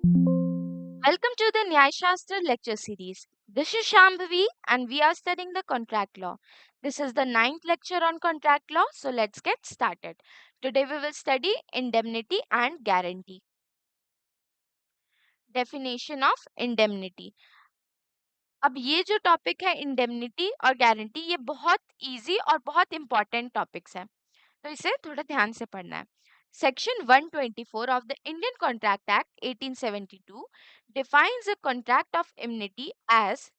Welcome to the Nyaya Shastra lecture series. This is Shambhavi and we are studying the contract law. This is the ninth lecture on contract law, so let's get started. Today we will study indemnity and guarantee. Definition of indemnity. अब ये जो topic है indemnity और guarantee ये बहुत easy और बहुत important topics हैं, तो इसे थोड़ा ध्यान से पढ़ना है. Section 124 of the Indian Contract Act 1872 defines a contract of indemnity as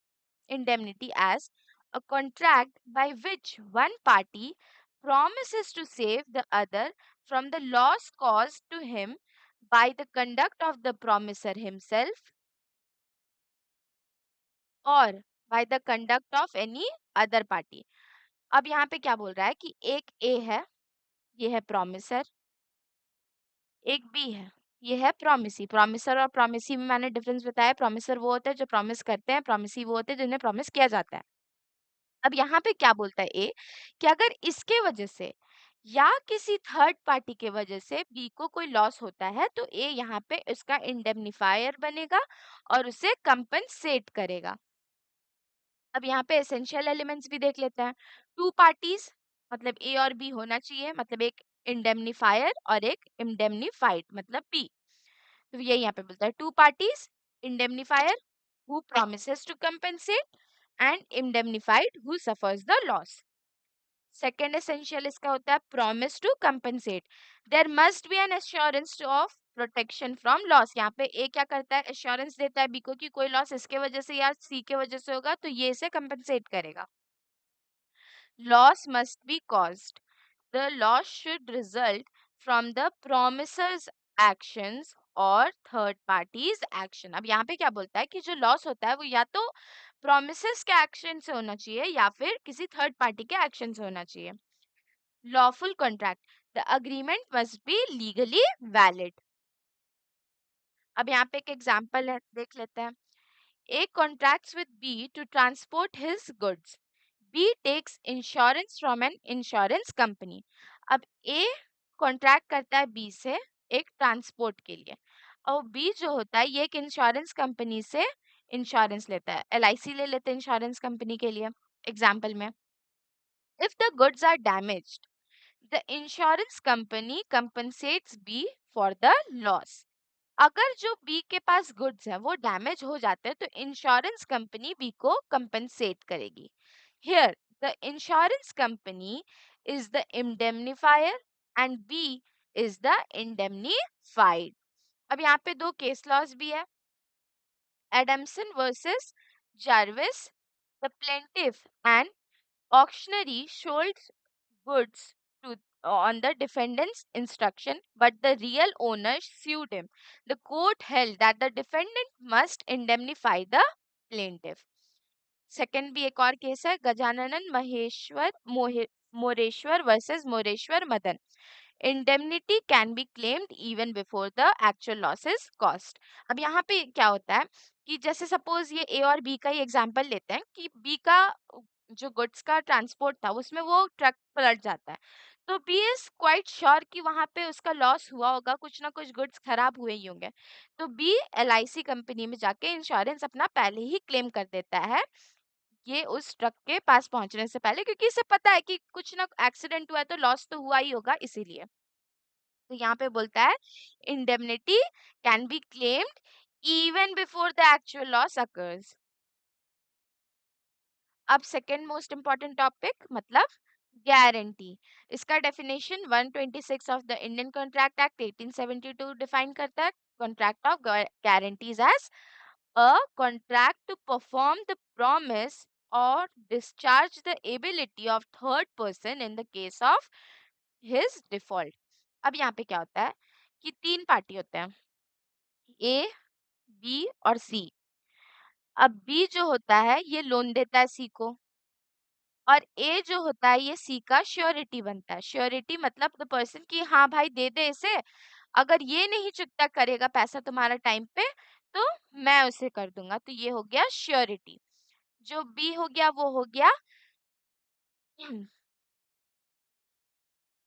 a contract by which one party promises to save the other from the loss caused to him by the conduct of the promiser himself or by the conduct of any other party. अब यहाँ पे क्या बोल रहा है कि एक ए है, ये है प्रोमिसर, एक बी है, ये है प्रोमिसी. प्रोमिसर और प्रोमिसी में मैंने डिफरेंस बताया. प्रोमिसर वो होते हैं जो प्रॉमिस करते हैं, प्रोमिसी वो होते हैं जिन्हें प्रॉमिस किया जाता है. अब यहाँ पे क्या बोलता है ए कि अगर इसके वजह से या किसी थर्ड पार्टी के वजह से बी को कोई लॉस होता है तो ए यहाँ पे उसका इंडेमनिफायर बनेगा और उसे कंपनसेट करेगा. अब यहाँ पे एसेंशियल एलिमेंट्स भी देख लेते हैं. टू पार्टीज मतलब ए और बी होना चाहिए, मतलब एक इंडेमनिफायर और एक इंडेमनिफाइड मतलब बी. तो ये यहाँ पे बोलता है two parties, indemnifier who promises to compensate and indemnified who suffers the loss. Second essential इसका होता है promise to compensate. There must be an assurance of protection from loss. यहाँ पे ए क्या करता है, एश्योरेंस देता है बी को कि कोई लॉस इसके वजह से या सी के वजह से होगा तो ये इसे कंपनसेट करेगा. Loss must be caused. The loss should result from the promisor's actions और थर्ड पार्टीज एक्शन. अब यहाँ पे क्या बोलता है कि जो लॉस होता है वो या तो प्रोमिसेस के एक्शन से होना चाहिए या फिर किसी थर्ड पार्टी के एक्शन से होना चाहिए. Lawful contract. The agreement must be legally valid. अब यहाँ पे एक एग्जांपल है, देख लेते हैं. A contracts with B to transport his goods. B takes insurance from an insurance company. अब ए कॉन्ट्रैक्ट करता है बी से एक ट्रांसपोर्ट के लिए और बी जो होता है ये एक इंश्योरेंस कंपनी से इंश्योरेंस लेता है. एलआईसी ले लेते हैं इंश्योरेंस कंपनी के लिए एग्जाम्पल में. If the goods are damaged the insurance company compensates B for the loss. अगर जो B के पास गुड्स है वो डैमेज हो जाते हैं तो इंश्योरेंस कंपनी B को कंपनसेट करेगी. Here the insurance company is the indemnifier and B is the indemnified. अब यहाँ पे दो केस लॉज भी है. Adamson versus Jarvis. The plaintiff and auctioneer sold goods to on the defendant's instruction, but the real owner sued him. The court held that the defendant must indemnify the plaintiff. Second भी एक और case है, Gajanan Moreshwar versus Moreshwar Madan. Indemnity can be claimed even before the actual loss is cost. अब यहाँ पे क्या होता है कि जैसे सपोज ये ए और बी का ही एग्जांपल लेते हैं कि बी का जो गुड्स का ट्रांसपोर्ट था उसमें वो ट्रक पलट जाता है तो बी इज क्वाइट श्योर कि वहां पे उसका लॉस हुआ होगा, कुछ ना कुछ गुड्स खराब हुए ही होंगे. तो बी एलआईसी कंपनी में जाके इंश्योरेंस अपना पहले ही क्लेम कर देता है ये उस ट्रक के पास पहुंचने से पहले, क्योंकि इसे पता है कि कुछ ना एक्सीडेंट हुआ है तो लॉस तो हुआ ही होगा इसीलिए. तो यहाँ पे बोलता है indemnity can be claimed even before the actual loss occurs. अब सेकेंड मोस्ट इंपॉर्टेंट टॉपिक मतलब गारंटी. इसका definition 126 of the Indian contract act 1872 define करता है. Contract of guarantees as a contract to perform the promise or discharge the ability of third person in the case of his default. अब यहाँ पे क्या होता है कि तीन पार्टी होते हैं, ए बी और सी. अब बी जो होता है ये लोन देता है सी को और ए जो होता है ये सी का श्योरिटी बनता है. श्योरिटी मतलब द पर्सन की हाँ भाई दे दे इसे, अगर ये नहीं चुकता करेगा पैसा तुम्हारा टाइम पे तो मैं उसे कर दूंगा. तो ये हो गया श्योरिटी. जो बी हो गया वो हो गया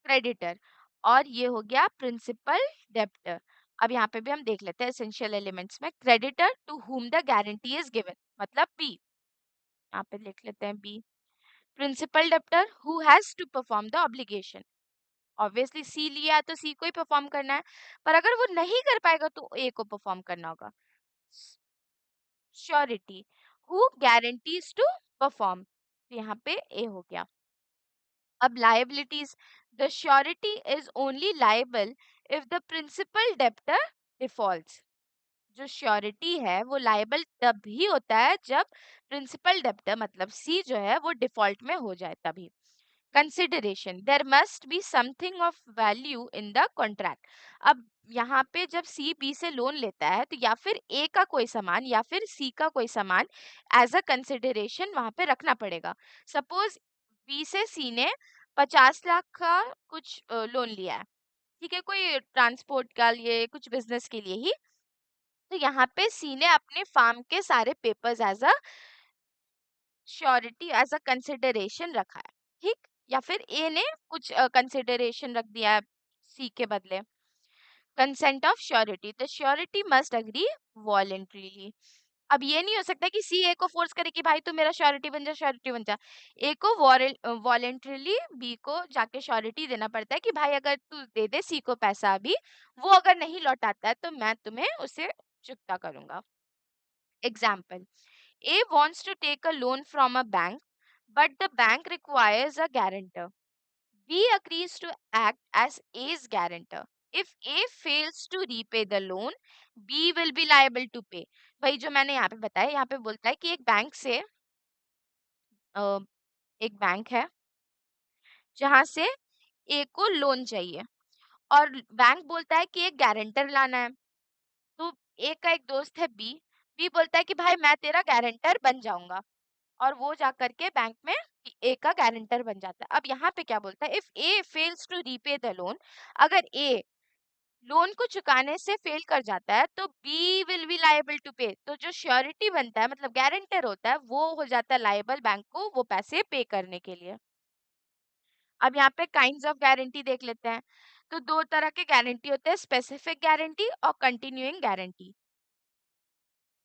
क्रेडिटर और ये हो गया प्रिंसिपल डेप्टर. अब यहाँ पे भी हम देख लेते हैं एसेंशियल एलिमेंट्स में, creditor to whom the guarantee is given, मतलब बी। यहाँ पे लिख लेते हैं B. Principal debtor who has to perform the obligation, obviously C लिया है तो सी को ही परफॉर्म करना है, पर अगर वो नहीं कर पाएगा तो ए को परफॉर्म करना होगा। Surety who guarantees to perform, यहाँ पे ए हो गया। अब liabilities, the surety is only liable if the principal debtor defaults, जो श्योरिटी है वो लायबल तब ही होता है जब प्रिंसिपल डेप्टर मतलब सी जो है वो डिफॉल्ट में हो जाए तभी। Consideration, there must be something of value in the contract. अब यहाँ पे जब सी बी से लोन लेता है तो या फिर ए का कोई सामान या फिर सी का कोई सामान एज अ कंसिडरेशन वहां पे रखना पड़ेगा। सपोज बी से सी ने 50 लाख का कुछ लोन लिया है, ठीक है, कोई ट्रांसपोर्ट का लिए, कुछ बिजनेस के लिए ही। तो यहाँ पे सी ने अपने फार्म के सारे papers as a surety as a consideration रखा है, ठीक, या फिर ए ने कुछ कंसिडरेशन रख दिया है सी के बदले। Consent of surety, the surety must agree voluntarily. अब ये नहीं हो सकता कि सी ए को फोर्स करे कि भाई तू मेरा श्योरिटी बन जा, श्योरिटी बन जा। ए को वॉलेंटरीली बी को जाके श्योरिटी देना पड़ता है कि भाई अगर तू दे दे सी को पैसा अभी, वो अगर नहीं लौटाता है तो मैं तुम्हें उसे चुकता करूंगा। Example, A wants to take a loan from a bank, but the bank requires a guarantor. B agrees to act as A's guarantor. If A fails to repay the loan, B will be liable to pay. भाई जो मैंने यहाँ पे बताया, यहाँ पे बोलता है कि अ, एक बैंक है जहाँ से ए को लोन चाहिए और बैंक बोलता है कि एक गारंटर लाना है। तो ए का एक दोस्त है बी, बी बोलता है कि भाई मैं तेरा गारंटर बन जाऊंगा, और वो जा करके बैंक में ए का गारंटर बन जाता है। अब यहाँ पे क्या बोलता है, if A fails to repay the loan, अगर ए लोन को चुकाने से फेल कर जाता है तो B will be liable to pay, तो जो श्योरिटी बनता है मतलब गारंटर होता है वो हो जाता है लायबल बैंक को वो पैसे पे करने के लिए। अब यहाँ पे काइंड्स ऑफ गारंटी देख लेते हैं। तो दो तरह के गारंटी होते हैं, स्पेसिफिक गारंटी और कंटिन्यूइंग गारंटी।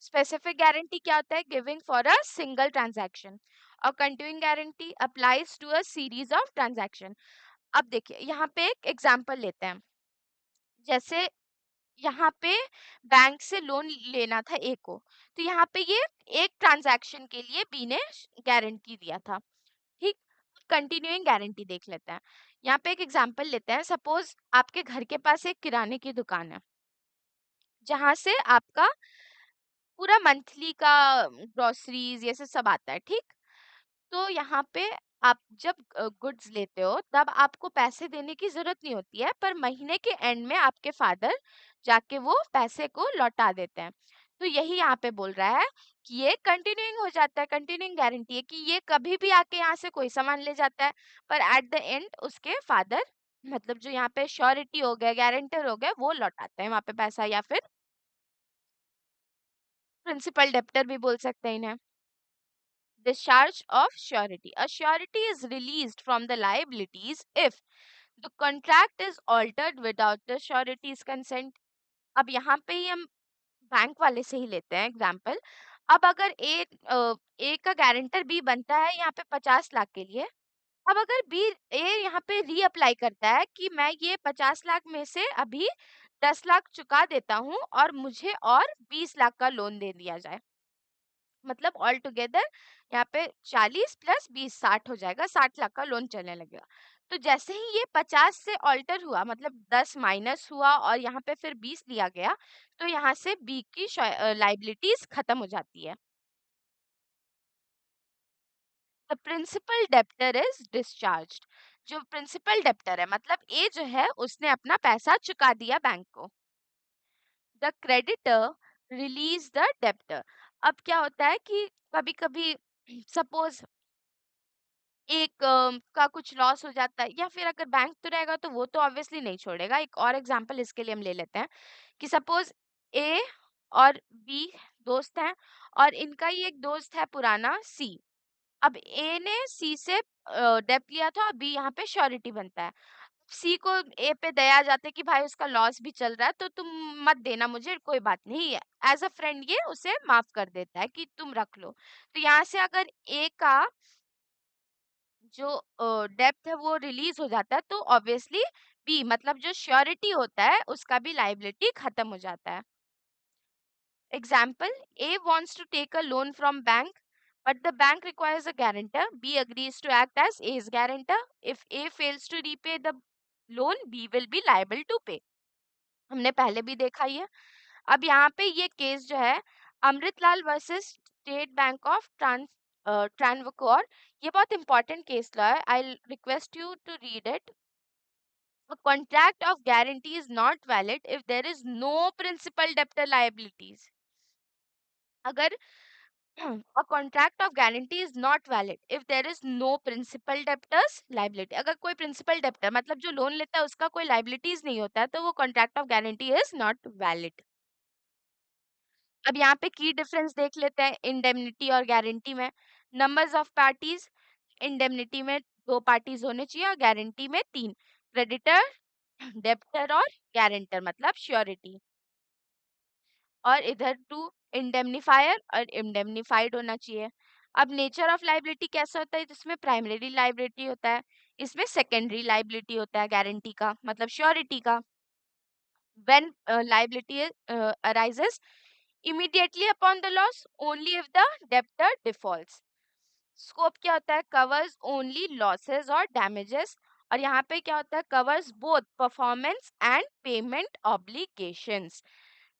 स्पेसिफिक गारंटी क्या होता है, giving for a single transaction, और continuing guarantee applies to a series of transaction. अब देखिए यहाँ पे एक एग्जांपल लेते हैं, जैसे यहाँ पे बैंक से लोन लेना था ए को, तो यहाँ पे ये एक ट्रांजैक्शन के लिए बी ने गारंटी दिया था, ठीक। कंटिन्यूइंग गारंटी देख लेते हैं। यहाँ पे एक एग्जांपल लेते हैं, सपोज आपके घर के पास एक किराने की दुकान है जहां से आपका पूरा मंथली का ग्रोसरीज ये सब आता है, ठीक। तो यहाँ पे आप जब गुड्स लेते हो तब आपको पैसे देने की जरूरत नहीं होती है, पर महीने के एंड में आपके फादर जाके वो पैसे को लौटा देते हैं। तो यही यहाँ पे बोल रहा है कि ये कंटिन्यूइंग हो जाता है, कंटिन्यूइंग गारंटी है कि ये कभी भी आके यहाँ से कोई सामान ले जाता है, पर एट द एंड उसके फादर मतलब जो यहाँ पे श्योरिटी हो गया, गारंटर हो गया, वो लौटाते हैं वहां पे पैसा, या फिर प्रिंसिपल डेप्टर भी बोल सकते हैं इन्हें। Discharge of surety. A surety is released from the liabilities if the contract is altered without the surety's consent. अब यहाँ पे ही हम बैंक वाले से ही लेते हैं एग्जाम्पल। अब अगर ए का गारंटर बी बनता है यहाँ पे 50 लाख के लिए, अब अगर बी ए यहाँ पे रीअप्लाई करता है कि मैं ये 50 लाख में से अभी 10 लाख चुका देता हूँ और मुझे और 20 लाख का लोन दे दिया जाए, मतलब ऑल टुगेदर यहाँ पे 40 प्लस 20 60 हो जाएगा, 60 लाख का लोन चलने लगेगा। तो जैसे ही ये 50 से ऑल्टर हुआ मतलब 10 माइनस हुआ और यहाँ पे फिर 20 लिया गया, तो यहाँ से बी की लाइबिलिटीज खत्म हो जाती है। The principal debtor is discharged, जो प्रिंसिपल डेप्टर है मतलब ए जो है उसने अपना पैसा चुका दिया बैंक को। The creditor release the debtor. अब क्या होता है कि कभी कभी सपोज एक का कुछ लॉस हो जाता है, या फिर अगर बैंक तो रहेगा तो वो तो ऑब्वियसली नहीं छोड़ेगा। एक और एग्जांपल इसके लिए हम ले लेते हैं कि सपोज ए और बी दोस्त हैं और इनका ही एक दोस्त है पुराना सी। अब ए ने सी से डेप्ट लिया था और बी यहाँ पे श्योरिटी बनता है। सी को ए पे दया आ जाता है कि भाई उसका लॉस भी चल रहा है, तो तुम मत देना मुझे, कोई बात नहीं है। एज़ अ फ्रेंड ये उसे माफ़ कर देता है कि तुम रख लो। तो यहाँ से अगर ए का जो डेब्ट है वो रिलीज़ हो जाता है, तो ऑब्वियसली बी मतलब जो श्योरिटी होता है उसका भी लायबिलिटी खत्म हो जाता है। Example, A wants to take a loan from bank, but the bank requires a guarantor. B agrees to act as A's guarantor. If A fails to repay the loan, B will be liable to pay. हमने पहले भी देखा ये। अब यहाँ पे ये case जो है Amritlal versus State Bank of Travancore, ये बहुत इंपॉर्टेंट केस लॉ है। I request you to read it. A contract of guarantee is not valid if there is no principal debtor liabilities. अगर a contract of guarantee is not valid if there is no principal debtors liability, अगर कोई principal debtor मतलब जो loan लेता है उसका कोई liabilities नहीं होता है, तो वो contract of guarantee is not valid. अब यहाँ पे की डिफरेंस देख लेते हैं इंडेमनिटी और गारंटी में। नंबर्स ऑफ पार्टीज, इंडेमनिटी में 2 पार्टीज होने चाहिए और गारंटी में 3, क्रेडिटर, डेब्टर और गारंटर मतलब श्योरिटी। और इधर टू इंडेमनीफायर और इंडेमनीफाइड होना चाहिए। अब नेचर ऑफ लाइबिलिटी कैसा होता है, जिसमें प्राइमरी लाइबिलिटी होता है, इसमें सेकेंडरी लाइबिलिटी होता है गारंटी का मतलब श्योरिटी का। when liability arises immediately upon the loss only if the debtor defaults. Scope क्या होता है, कवर्स ओनली लॉसेस और डैमेजेस। और यहाँ पे क्या होता है, covers both performance and payment obligations.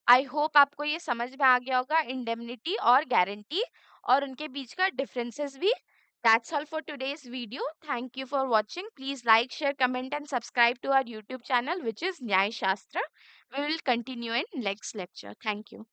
I hope आपको ये समझ में आ गया होगा इंडेमनिटी और गारंटी और उनके बीच का डिफरेंसेस भी। That's all for today's video. Thank you for watching. Please like, share, comment and subscribe to our YouTube channel which is Nyay Shastra. We will continue in next lecture. Thank you.